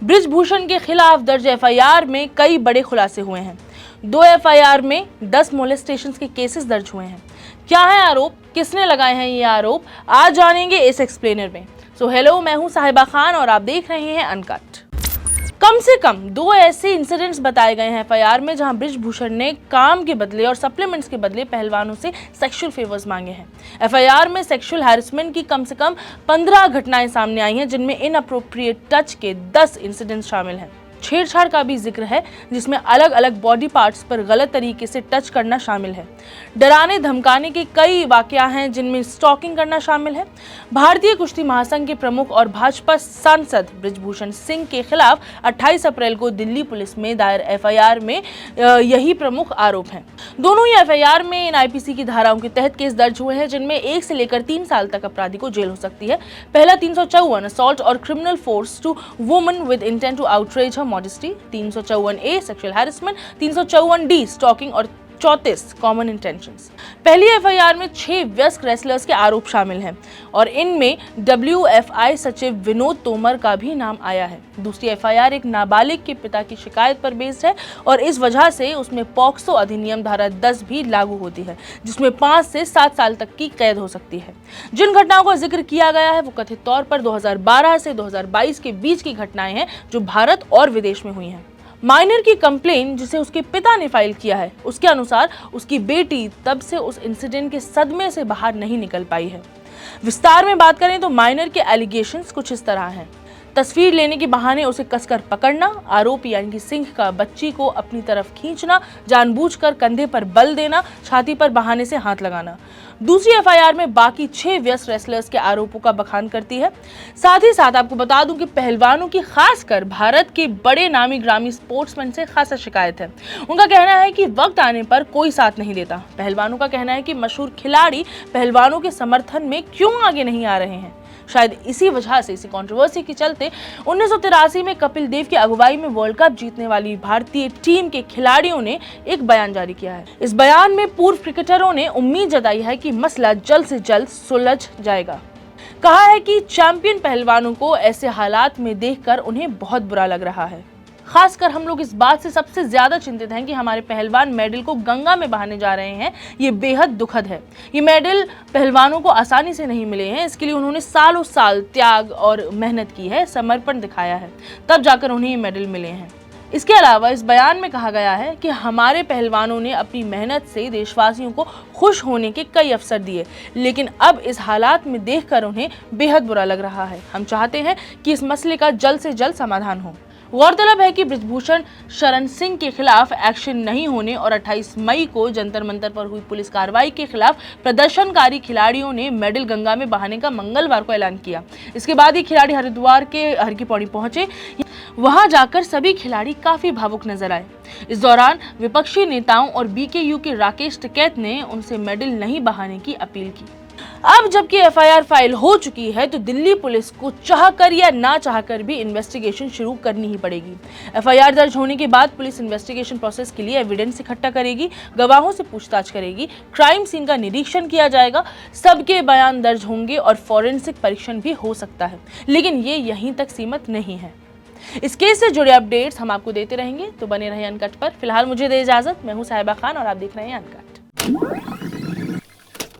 बृजभूषण के खिलाफ दर्ज एफआईआर में कई बड़े खुलासे हुए हैं। 2 एफआईआर में 10 मोलेस्टेशन के केसेस दर्ज हुए हैं। क्या है आरोप, किसने लगाए हैं ये आरोप, आज जानेंगे इस एक्सप्लेनर में। हेलो, मैं हूं साहिबा खान और आप देख रहे हैं अनकट। कम से कम 2 ऐसे इंसिडेंट्स बताए गए हैं एफआईआर में जहां बृजभूषण ने काम के बदले और सप्लीमेंट्स के बदले पहलवानों से सेक्सुअल फेवर्स मांगे हैं। एफआईआर में सेक्सुअल हैरेसमेंट की कम से कम 15 घटनाएं सामने आई हैं, जिनमें इनअप्रोप्रिएट टच के 10 इंसिडेंट्स शामिल हैं। छेड़छाड़ का भी जिक्र है, जिसमें अलग अलग बॉडी पार्ट्स पर गलत तरीके से टच करना शामिल है। डराने धमकाने के कई वाकया हैं, जिनमें स्टॉकिंग करना शामिल है। भारतीय कुश्ती महासंघ के प्रमुख और भाजपा सांसद बृजभूषण सिंह के खिलाफ 28 अप्रैल को दिल्ली पुलिस में दायर एफआईआर में यही प्रमुख आरोप हैं। दोनों ही एफआईआर में इन आईपीसी की धाराओं के तहत केस दर्ज हुए हैं, जिनमें 1 से लेकर 3 साल तक अपराधी को जेल हो सकती है। पहला 354 असॉल्ट और criminal force to woman with intent to outrage her modesty, 354A sexual harassment, 354D stalking और 34 कॉमन इंटेंशंस। पहली एफआईआर में 6 वयस्क रेसलर्स के आरोप शामिल हैं और इनमें WFI सचिव विनोद तोमर का भी नाम आया है। दूसरी एफआईआर एक नाबालिग के पिता की शिकायत पर बेस्ड है और इस वजह से उसमें पॉक्सो अधिनियम धारा 10 भी लागू होती है, जिसमें 5 से 7 साल तक की कैद हो सकती है। जिन घटनाओं का जिक्र किया गया है वो कथित तौर पर 2012 से 2022 के बीच की घटनाएं हैं, जो भारत और विदेश में हुई हैं। माइनर की कंप्लेन जिसे उसके पिता ने फाइल किया है, उसके अनुसार उसकी बेटी तब से उस इंसिडेंट के सदमे से बाहर नहीं निकल पाई है। विस्तार में बात करें तो माइनर के एलिगेशंस कुछ इस तरह हैं। तस्वीर लेने के बहाने उसे कसकर पकड़ना, आरोपी यानी कि सिंह का बच्ची को अपनी तरफ खींचना, जानबूझकर कंधे पर बल देना, छाती पर बहाने से हाथ लगाना। दूसरी एफआईआर में बाकी 6 व्यस्त रेसलर्स के आरोपों का बखान करती है। साथ ही साथ आपको बता दूं कि पहलवानों की खासकर भारत के बड़े नामी ग्रामी स्पोर्ट्समैन से खासा शिकायत है। उनका कहना है कि वक्त आने पर कोई साथ नहीं देता। पहलवानों का कहना है कि मशहूर खिलाड़ी पहलवानों के समर्थन में क्यों आगे नहीं आ रहे हैं। शायद इसी वजह से, इसी कंट्रोवर्सी के चलते 1983 में कपिल देव की अगुवाई में वर्ल्ड कप जीतने वाली भारतीय टीम के खिलाड़ियों ने एक बयान जारी किया है। इस बयान में पूर्व क्रिकेटरों ने उम्मीद जताई है कि मसला जल्द से जल्द सुलझ जाएगा। कहा है कि चैंपियन पहलवानों को ऐसे हालात में देखकर उन्हें बहुत बुरा लग रहा है। खासकर हम लोग इस बात से सबसे ज्यादा चिंतित हैं कि हमारे पहलवान मेडल को गंगा में बहाने जा रहे हैं। ये बेहद दुखद है। ये मेडल पहलवानों को आसानी से नहीं मिले हैं। इसके लिए उन्होंने सालों साल त्याग और मेहनत की है, समर्पण दिखाया है, तब जाकर उन्हें ये मेडल मिले हैं। इसके अलावा इस बयान में कहा गया है कि हमारे पहलवानों ने अपनी मेहनत से देशवासियों को खुश होने के कई अवसर दिए, लेकिन अब इस हालात में देखकर उन्हें बेहद बुरा लग रहा है। हम चाहते हैं कि इस मसले का जल्द से जल्द समाधान हो। गौरतलब है कि बृजभूषण शरण सिंह के खिलाफ एक्शन नहीं होने और 28 मई को जंतर मंतर पर हुई पुलिस कार्रवाई के खिलाफ प्रदर्शनकारी खिलाड़ियों ने मेडल गंगा में बहाने का मंगलवार को ऐलान किया। इसके बाद ये खिलाड़ी हरिद्वार के हर की पौड़ी पहुंचे। वहां जाकर सभी खिलाड़ी काफी भावुक नजर आए। इस दौरान विपक्षी नेताओं और BKU के राकेश टिकैत ने उनसे मेडल नहीं बहाने की अपील की। अब जबकि एफआईआर फाइल हो चुकी है तो दिल्ली पुलिस को चाहकर या ना चाहकर भी इन्वेस्टिगेशन शुरू करनी ही पड़ेगी। एफआईआर दर्ज होने के बाद पुलिस इन्वेस्टिगेशन प्रोसेस के लिए एविडेंस इकट्ठा करेगी, गवाहों से पूछताछ करेगी, क्राइम सीन का निरीक्षण किया जाएगा, सबके बयान दर्ज होंगे और फॉरेंसिक परीक्षण भी हो सकता है। लेकिन ये यहीं तक सीमित नहीं है। इस केस से जुड़े अपडेट्स हम आपको देते रहेंगे, तो बने रहे अनकट पर। फिलहाल मुझे दे इजाजत। मैं हूं साहिबा खान और आप देख रहे हैं अनकट।